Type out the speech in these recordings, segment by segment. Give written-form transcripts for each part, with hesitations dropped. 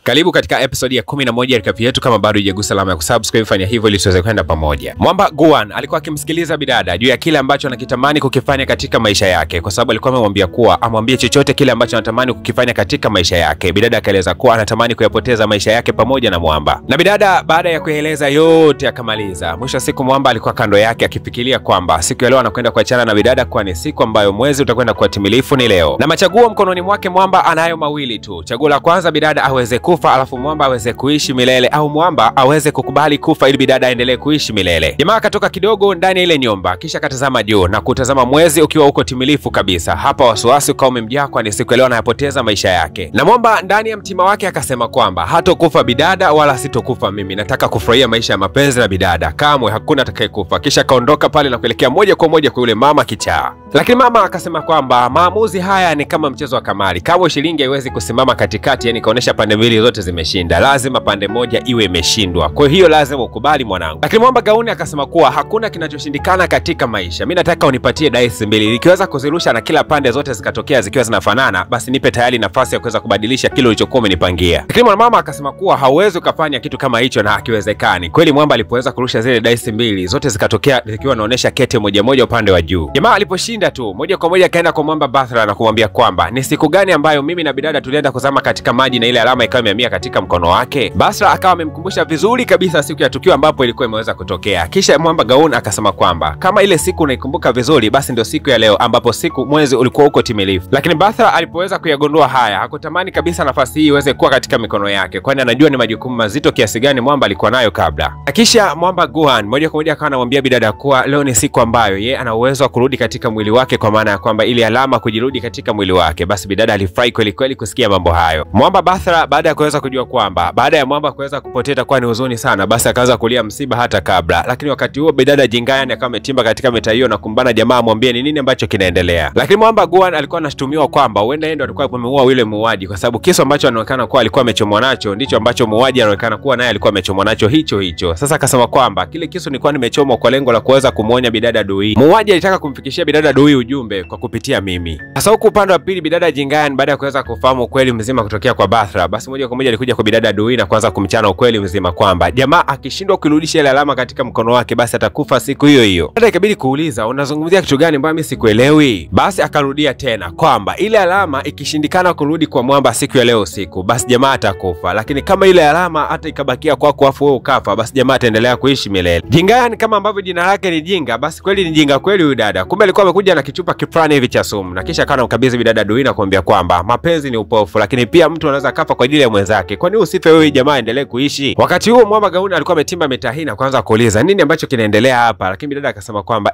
Karibu katika episode ya 11 ya recap yetu. Kama bado hujagusa alama ya kusubscribe, fanya hivyo ili tuweze kwenda pamoja. Mwamba Guan alikuwa akimsikiliza bidada juu ya kile ambacho anakitamani kukifanya katika maisha yake, kwa sababu alikuwa amemwambia kuwa amwambie chochote kile ambacho anatamani kukifanya katika maisha yake. Bidada akaeleza kuwa anatamani kuyapoteza maisha yake pamoja na Mwamba. Na bidada baada ya kueleza yote akamaliza. Mwisho wa siku Mwamba alikuwa kando yake akifikiria kwamba siku ya leo anakwenda kuachana na bidada, kwani siku ambayo mwezi utakwenda kuwa timilifu ni leo. Na machaguo mkononi mwake Mwamba anayo mawili tu. Chaguo la kwanza, bidada aweze kufa alafu Mwamba aweze kuishi milele, au Mwamba aweze kukubali kufa ili bidada aendelee kuishi milele. Jamaa akatoka kidogo ndani ya ile nyumba, kisha katazama juu na kutazama mwezi ukiwa uko timilifu kabisa. Hapa wasiwasi ukawa umemjaa, kwani siku leo anayapoteza maisha yake. Na Mwamba ndani ya mtima wake akasema kwamba hatokufa bidada wala sitokufa mimi, nataka kufurahia maisha ya mapenzi na bidada, kamwe hakuna atakayekufa. Kisha kaondoka pale na kuelekea moja kwa moja kwa yule mama kichaa. Lakini mama akasema kwamba maamuzi haya ni kama mchezo wa kamari, kamwe shilingi haiwezi kusimama katikati, yani kaonesha pande mbili zote zimeshinda, lazima pande moja iwe imeshindwa, kwa hiyo lazima ukubali mwanangu. Lakini Mwamba Gauni akasema kuwa hakuna kinachoshindikana katika maisha, mimi nataka unipatie dice mbili, ikiweza kuzirusha na kila pande zote zikatokea zikiwa zinafanana, basi nipe tayari nafasi ya kuweza kubadilisha kile ulichokuwa umenipangia. Lakini mama akasema kuwa hauwezi ukafanya kitu kama hicho na hakiwezekani. Kweli Mwamba alipoweza kurusha zile dice mbili zote zikatokea zikiwa zinaonesha kete moja moja upande wa juu. Jamaa aliposhinda tu moja kwa moja akaenda kwa Mwamba Bathra na kumwambia kwamba ni siku gani ambayo mimi na bidada tulienda kuzama katika maji na ile alama ikawa imehamia katika mkono wake. Bathra akawa amemkumbusha vizuri kabisa siku ya tukio ambapo ilikuwa imeweza kutokea. Kisha Mwamba Gauni akasema kwamba kama ile siku unaikumbuka vizuri, basi ndio siku ya leo ambapo siku mwezi ulikuwa uko timilifu. Lakini Bathra alipoweza kuyagundua haya, hakutamani kabisa nafasi hii iweze kuwa katika mikono yake, kwani anajua ni majukumu mazito kiasi gani Mwamba alikuwa nayo kabla. Kisha Mwamba Guan moja kwa moja akawa anamwambia bidada kuwa leo ni siku ambayo yeye ana uwezo wa kurudi katika mwili wake, kwa maana ya kwamba ile alama kujirudi katika mwili wake. Basi bidada alifurahi kweli kweli kusikia mambo hayo. Mwamba Bathra baada ya kuweza kujua kwamba baada ya Mwamba kuweza kupoteza kwa ni huzuni sana, basi akaanza kulia msiba hata kabla. Lakini wakati huo bidada Jingayan akawa ametimba katika mita hiyo na kumbana jamaa amwambie ni nini ambacho kinaendelea. Lakini Mwamba Guan alikuwa anashtumiwa kwamba huenda yeye ndo alikuwa amemuua yule muuaji, kwa sababu kisu ambacho anaonekana kuwa alikuwa amechomwa nacho ndicho ambacho muuaji anaonekana kuwa naye alikuwa amechomwa nacho hicho. Sasa akasema kwamba kile kisu nilikuwa nimechomwa kwa lengo la kuweza kumuonya bidada Dui. Muuaji alitaka kumfikishia bidada Dui ujumbe kwa kupitia mimi. Sasa huko upande wa pili bidada Jingayan baada ya kuweza kufahamu ukweli mzima kutokea kwa Bathra, basi moja kwa moja alikuja kwa bidada Dui na kuanza kumchana ukweli mzima kwamba jamaa akishindwa kurudisha ile alama katika mkono wake basi atakufa siku hiyo hiyo. Dada ikabidi kuuliza unazungumzia kitu gani mbona mimi sikuelewi? Basi akarudia tena kwamba ile alama ikishindikana kurudi kwa Mwamba siku ya leo usiku, basi jamaa atakufa, lakini kama ile alama hata ikabakia kwako afu wewe ukafa, basi jamaa ataendelea kuishi milele. Jingayan kama ambavyo jina lake ni jinga, basi kweli ni jinga kweli huyu dada. Kumbe alikuwa amekuja na kichupa kifrani hivi cha sumu, na kisha kana mkabidhi bidada Dui na kumwambia kwamba mapenzi ni upofu, lakini pia mtu anaweza kafa kwa ajili ya mwenzake, kwani usife wewe jamaa endelee kuishi. Wakati huo Mwamba Gauni alikuwa ametimba mitahi na kuanza kuuliza nini ambacho kinaendelea hapa. Lakini bidada akasema kwamba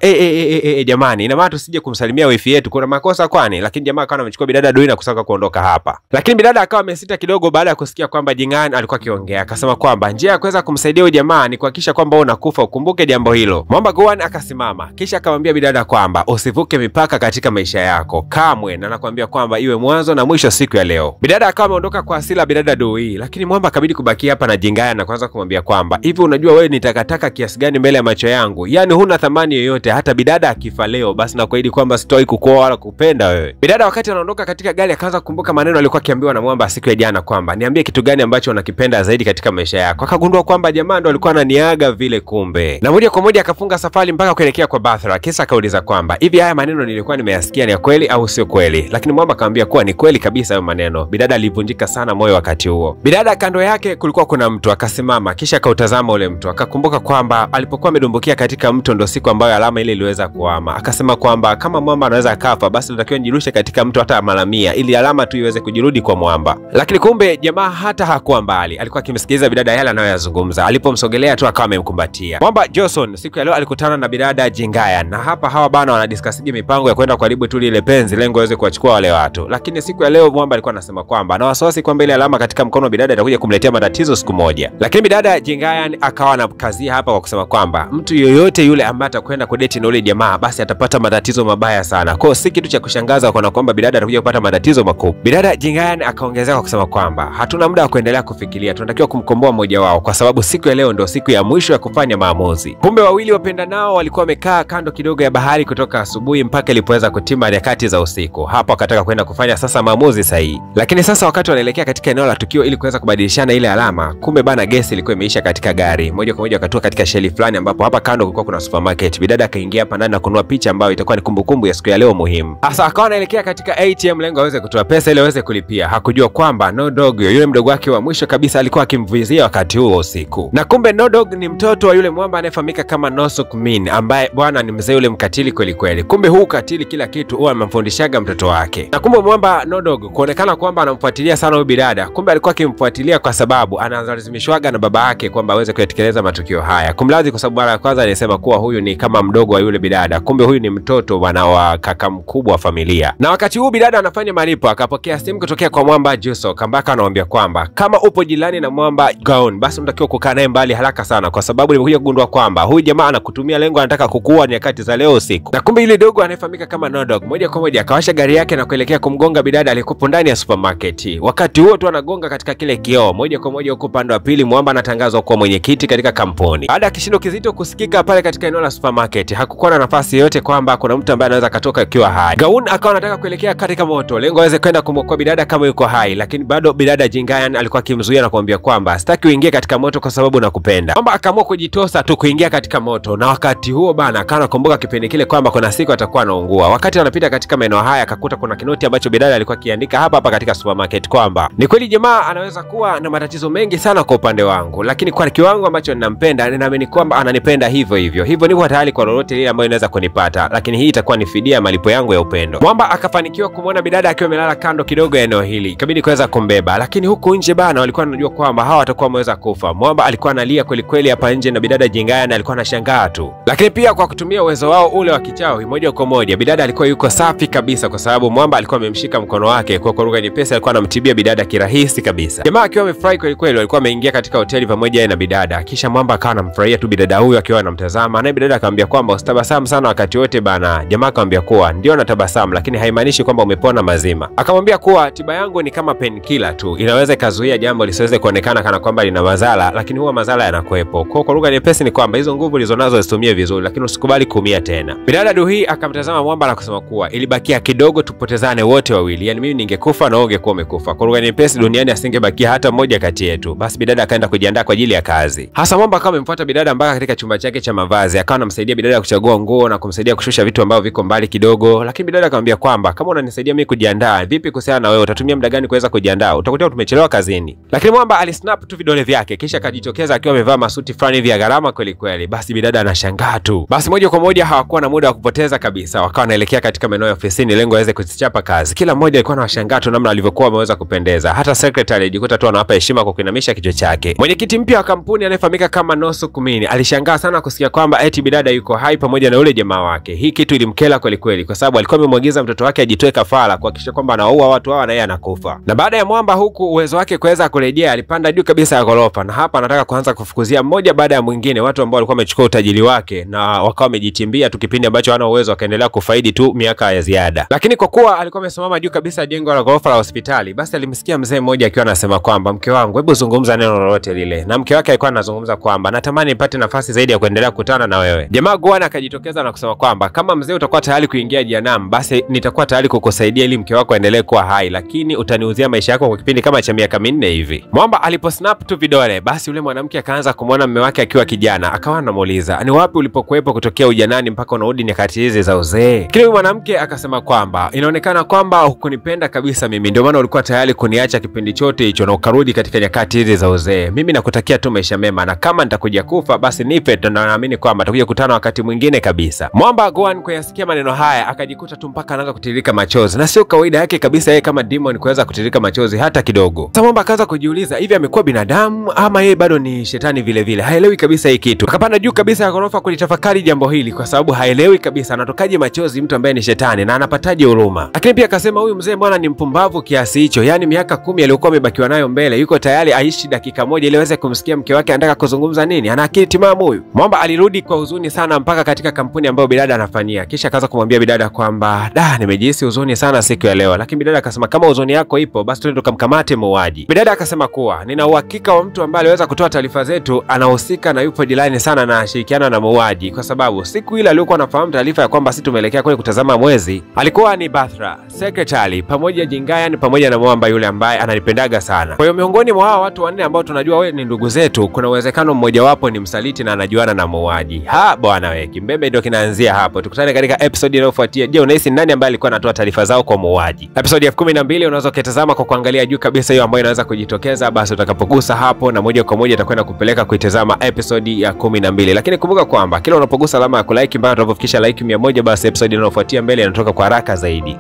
jamani, ina maana tusije kumsalimia wifi yetu, kuna makosa kwani? Lakini jamaa akawa amechukua bidada Dui na kusaka kuondoka hapa. Lakini bidada akawa amesita kidogo baada ya kusikia kwamba Jingayan alikuwa akiongea. Akasema kwamba njia ya kuweza kumsaidia huyu jamaa ni kuhakikisha kwamba unakufa, ukumbuke jambo hilo. Mwamba Guan akasimama kisha akamwambia bidada kwamba usivuke mipaka katika maisha yako kamwe, na nakwambia kwamba iwe mwanzo na mwisho siku ya leo. Bidada akawa ameondoka kwa asila bidada Dui, lakini Mwamba akabidi kubaki hapa na Jingayan na kuanza kumwambia kwamba hivi unajua wewe ni takataka kiasi gani mbele ya macho yangu, yani huna thamani yoyote, hata bidada akifa leo basi nakuahidi kwamba sitoi kukuoa wala kupenda wewe. Bidada wakati anaondoka katika gari akaanza kukumbuka maneno alikuwa akiambiwa na Mwamba siku ya jana kwamba niambie kitu gani ambacho unakipenda zaidi katika maisha yako. Akagundua kwamba jamaa ndo alikuwa ananiaga vile kumbe. Na moja kwa moja akafunga safari mpaka kuelekea kwa Bathra. Kisha akauliza kwamba hivi haya maneno nilikuwa nimeyasikia ni ya kweli au sio kweli? Lakini Mwamba akamwambia kuwa ni kweli kabisa hayo maneno. Bidada alivunjika sana moyo wakati huo. Bidada kando yake kulikuwa kuna mtu, akasimama kisha akautazama ule mtu, akakumbuka kwamba alipokuwa amedumbukia katika mto ndo siku ambayo alama ile iliweza kuhama. Akasema kwamba kama Mwamba anaweza kafa basi natakiwa nijirushe katika mto hata mara 100 ili alama tu iweze kujirudi kwa Mwamba. Lakini kumbe jamaa hata hakuwa mbali, alikuwa akimsikiliza bidada yale anayoyazungumza. Alipomsogelea tu akawa amemkumbatia. Mwamba Johnson siku ya leo alikutana na bidada Jingayan, na hapa hawa bana wanadiskasiji mipango ya kwenda kuharibu tu ile penzi, lengo waweze kuachukua wale watu. Lakini siku ya leo Mwamba alikuwa anasema kwamba na wasiwasi kwamba ile alama katika mkono bidada itakuja kumletea matatizo siku moja. Lakini bidada Jingayan akawa na kazia hapa kwa kusema kwamba mtu yoyote yule ambaye atakwenda kudeti na yule jamaa basi atapata matatizo mabaya sana. Kwa si kitu cha kushangaza kwa kwamba bidada atakuja kupata matatizo makubwa. Bidada Jingayan akaongezea kwa kusema kwamba hatuna muda wa kuendelea kufikiria, tunatakiwa kumkomboa mmoja wao kwa sababu siku ya leo ndio siku ya mwisho ya kufanya maamuzi. Kumbe wawili wapenda nao walikuwa wamekaa kando kidogo ya bahari kutoka asubuhi. asubuhi mpaka ilipoweza kutima nyakati za usiku. Hapo akataka kwenda kufanya sasa maamuzi sahihi. Lakini sasa wakati wanaelekea katika eneo la tukio ili kuweza kubadilishana ile alama, kumbe bana gesi ilikuwa imeisha katika gari. Moja kwa moja akatoka katika sheli fulani ambapo hapa kando kulikuwa kuna supermarket. Bidada akaingia hapa ndani na kununua picha ambayo itakuwa ni kumbukumbu ya siku ya leo muhimu. Sasa akawa anaelekea katika ATM lengo aweze kutoa pesa ili aweze kulipia. Hakujua kwamba No Dog yule mdogo wake wa mwisho kabisa alikuwa akimvizia wakati huo usiku. Na kumbe No Dog ni mtoto wa yule mwamba anayefahamika kama No Suk Min, ambaye bwana ni mzee yule mkatili kweli kweli. Kumbe huu katili kila kitu huwa amemfundishaga mtoto wake. Na kumbe mwamba No Dog kuonekana kwamba anamfuatilia sana huyu bidada, kumbe alikuwa akimfuatilia kwa sababu analazimishwaga na baba yake kwamba aweze kuyatekeleza matukio haya. Kumlazi kwa sababu mara ya kwanza alisema kuwa huyu ni kama mdogo wa yule bidada, kumbe huyu ni mtoto bwana wa kaka mkubwa wa familia. Na wakati huu bidada anafanya malipo akapokea simu kutokea kwa mwamba Jusok, ambaye anawaambia kwamba kama upo jirani na mwamba Gaon basi unatakiwa kukaa naye mbali haraka sana, kwa sababu nimekuja kugundua kwamba huyu jamaa anakutumia lengo, anataka kukuua nyakati za leo usiku. Na kumbe ile dogo anayefahamika kama No Dog moja kwa moja akawasha gari yake na kuelekea kumgonga bidada aliyekuwa ndani ya supermarket. Wakati huo tu anagonga katika kile kioo, moja kwa moja huko upande wa pili mwamba anatangazwa kuwa mwenyekiti katika kampuni. Baada ya kishindo kizito kusikika pale katika eneo la supermarket, hakukuwa na nafasi yote kwamba kuna mtu ambaye anaweza katoka akiwa hai. Gaun akawa anataka kuelekea katika moto lengo aweze kwenda kumwokoa bidada kama yuko hai, lakini bado bidada Jingayan alikuwa akimzuia na kumwambia kwamba sitaki uingie katika moto kwa sababu nakupenda. Mwamba akaamua kujitosa tu kuingia katika moto, na wakati huo bana akawa anakumbuka kipindi kile kwamba kuna siku atakuwa anaungua. Wakati anapita katika maeneo haya akakuta kuna kinoti ambacho bidada alikuwa akiandika hapa katika supermarket kwamba ni kweli jamaa anaweza kuwa na matatizo mengi sana kwa upande wangu, lakini kwa kiwango ambacho ninampenda ninaamini kwamba ananipenda hivyo hivyo. Hivyo niko tayari kwa lolote lile ambayo inaweza kunipata, lakini hii itakuwa ni fidia malipo yangu ya upendo. Mwamba akafanikiwa kumwona bidada akiwa amelala kando kidogo ya eneo hili. Ikabidi kuweza kumbeba, lakini huku nje bana walikuwa wanajua kwamba hawa watakuwa wameweza kufa. Mwamba alikuwa analia kweli kweli hapa nje na bidada Jingaya na alikuwa anashangaa tu. Lakini pia kwa kutumia uwezo wao ule wa kichawi moja kwa moja bidada alikuwa yuko safi kabisa, kwa sababu Mwamba alikuwa amemshika mkono wake kwa lugha nyepesi alikuwa anamtibia bidada kirahisi kabisa. Jamaa akiwa amefurahi kweli kweli walikuwa wameingia katika hoteli pamoja na bidada. Kisha Mwamba akawa anamfurahia tu bidada huyu akiwa anamtazama, na bidada akamwambia kwamba usitabasamu sana wakati wote bana. Jamaa akamwambia kuwa ndio natabasamu lakini haimaanishi kwamba umepona mazima. Akamwambia kuwa tiba yangu ni kama painkiller tu, inaweza ikazuia jambo lisiweze kuonekana kana kwamba lina madhara, lakini huwa madhara yanakuepo. Kwa lugha nyepesi ni kwamba hizo nguvu ulizonazo zitumie vizuri, lakini usikubali kuumia tena. Bidada Duhi akamtazama Mwamba na kusema kuwa ilibakia kidogo tupotezane wote wawili, yani mimi ningekufa na wewe ungekuwa umekufa. Kwa lugha nyepesi duniani asingebakia hata mmoja kati yetu. Basi bidada akaenda kujiandaa kwa ajili ya kazi. Hasa Mwamba akawa amemfuata bidada mpaka katika chumba chake cha mavazi, akawa anamsaidia bidada kuchagua nguo na kumsaidia kushusha vitu ambavyo viko mbali kidogo. Lakini bidada akamwambia kwamba kama unanisaidia mimi kujiandaa, vipi kuhusiana na wewe, utatumia muda gani kuweza kujiandaa? Utakuta tumechelewa kazini. Lakini Mwamba alisnap tu vidole vyake kisha akajitokeza akiwa amevaa masuti fulani hivi ya gharama kweli kweli. Basi bidada anashangaa tu. Basi moja kwa moja hawakuwa na muda wa kupoteza kabisa, wakawa wanaelekea katika maeneo ya ofisini lengo aweze kuzichapa kazi. Kila mmoja alikuwa anawashangaa tu namna alivyokuwa ameweza kupendeza. Hata secretary alijikuta tu anawapa heshima kwa kuinamisha kichwa chake. Mwenyekiti mpya wa kampuni anayefahamika kama No Suk Min alishangaa sana kusikia kwamba eti bidada yuko hai pamoja na yule jamaa wake. Hii kitu ilimkela kweli kweli, kwa sababu alikuwa amemwagiza mtoto wake ajitoe kafara kuhakikisha kwamba anaua watu hawa na yeye anakufa. Na baada ya Mwamba huku uwezo wake kuweza kurejea, alipanda juu kabisa ya ghorofa, na hapa anataka kuanza kufukuzia mmoja baada ya mwingine watu ambao walikuwa wamechukua utajiri wake na wakawa wamejitimbia tu kipindi ambacho hana uwezo, akaendelea kufaidi tu miaka ya ziada. Lakini kwa kuwa alikuwa amesimama juu kabisa ya jengo la ghorofa la hospitali, basi alimsikia mzee mmoja akiwa anasema kwamba mke wangu, hebu zungumza neno lolote lile. Na mke wake alikuwa anazungumza kwamba natamani nipate nafasi zaidi ya kuendelea kukutana na wewe. Jamaa Guan akajitokeza na kusema kwamba kama mzee utakuwa tayari kuingia jehanamu, basi nitakuwa tayari kukusaidia ili mke wako aendelee kuwa hai, lakini utaniuzia maisha yako kwa kipindi kama cha miaka 4 hivi. Mwamba aliposnap tu vidole, basi yule mwanamke akaanza kumwona mume wake akiwa kijana, akawa anamuuliza ni wapi ulipokuwepo kutokea ujanani mpaka unarudi nyakati hizi za uzee. Kile mwanamke akasema kwamba inaonekana kwamba hukunipenda kabisa mimi, ndio maana ulikuwa tayari kuniacha kipindi chote hicho na ukarudi katika nyakati hizi za uzee. Mimi nakutakia tu maisha mema, na kama nitakuja kufa basi nife, na naamini kwamba nitakuja kukutana wakati mwingine kabisa. Mwamba Guan kuyasikia maneno haya akajikuta tu mpaka anaanza kutiririka machozi, na sio kawaida yake kabisa yeye kama demon kuweza kutiririka machozi hata kidogo. Sasa Mwamba akaanza kujiuliza hivi amekuwa binadamu ama yeye bado ni shetani vile vile. Haelewi kabisa hii kitu. Akapanda juu kabisa ya ghorofa kulitafakari jambo hili, kwa sababu haelewi kabisa anatokaje machozi mtu ambaye ni shetani na anapataje huruma. Lakini pia akasema huyu mzee mbona ni mpumbavu kiasi hicho, yani miaka 10 aliyokuwa amebakiwa nayo mbele yuko tayari aishi dakika moja ili aweze kumsikia mke wake anataka kuzungumza nini. Ana akili timamu huyu. Mwamba alirudi kwa huzuni sana mpaka katika kampuni ambayo bidada anafanyia, kisha akaanza kumwambia bidada kwamba nimejihisi huzuni sana siku ya leo. Lakini bidada akasema kama huzuni yako ipo basi twende tukamkamate muuaji. Bidada akasema kuwa nina uhakika wa mtu ambaye aliweza kutoa taarifa zetu anahusika na yupo jirani sana na ashirikiana na muuaji, kwa sababu siku ile aliyokuwa anafahamu taarifa ya kwamba sisi tumeelekea kule kutazama mwezi alikuwa ni Bathra, Secretary, pamoja Jingayan pamoja na Mwamba yule ambaye ananipendaga sana. Kwa hiyo miongoni mwa hao watu wanne ambao tunajua wewe ni ndugu zetu, kuna uwezekano mmoja wapo ni msaliti na anajuana na muuaji. Bwana wewe, kimbembe ndio kinaanzia hapo. Tukutane katika episode inayofuatia. Je, unahisi nani ambaye alikuwa anatoa taarifa zao kwa muuaji? Episode ya 12 unaweza kutazama kwa kuangalia juu kabisa hiyo ambayo inaweza kujitokeza. Basi utakapogusa hapo na moja kwa moja itakwenda kupeleka kuitazama episode ya 12. Lakini kumbuka kwamba kila unapogusa alama ya kulike mpaka tunapofikisha like 100, basi episode inayofuatia mbele inatoka kwa haraka zaidi.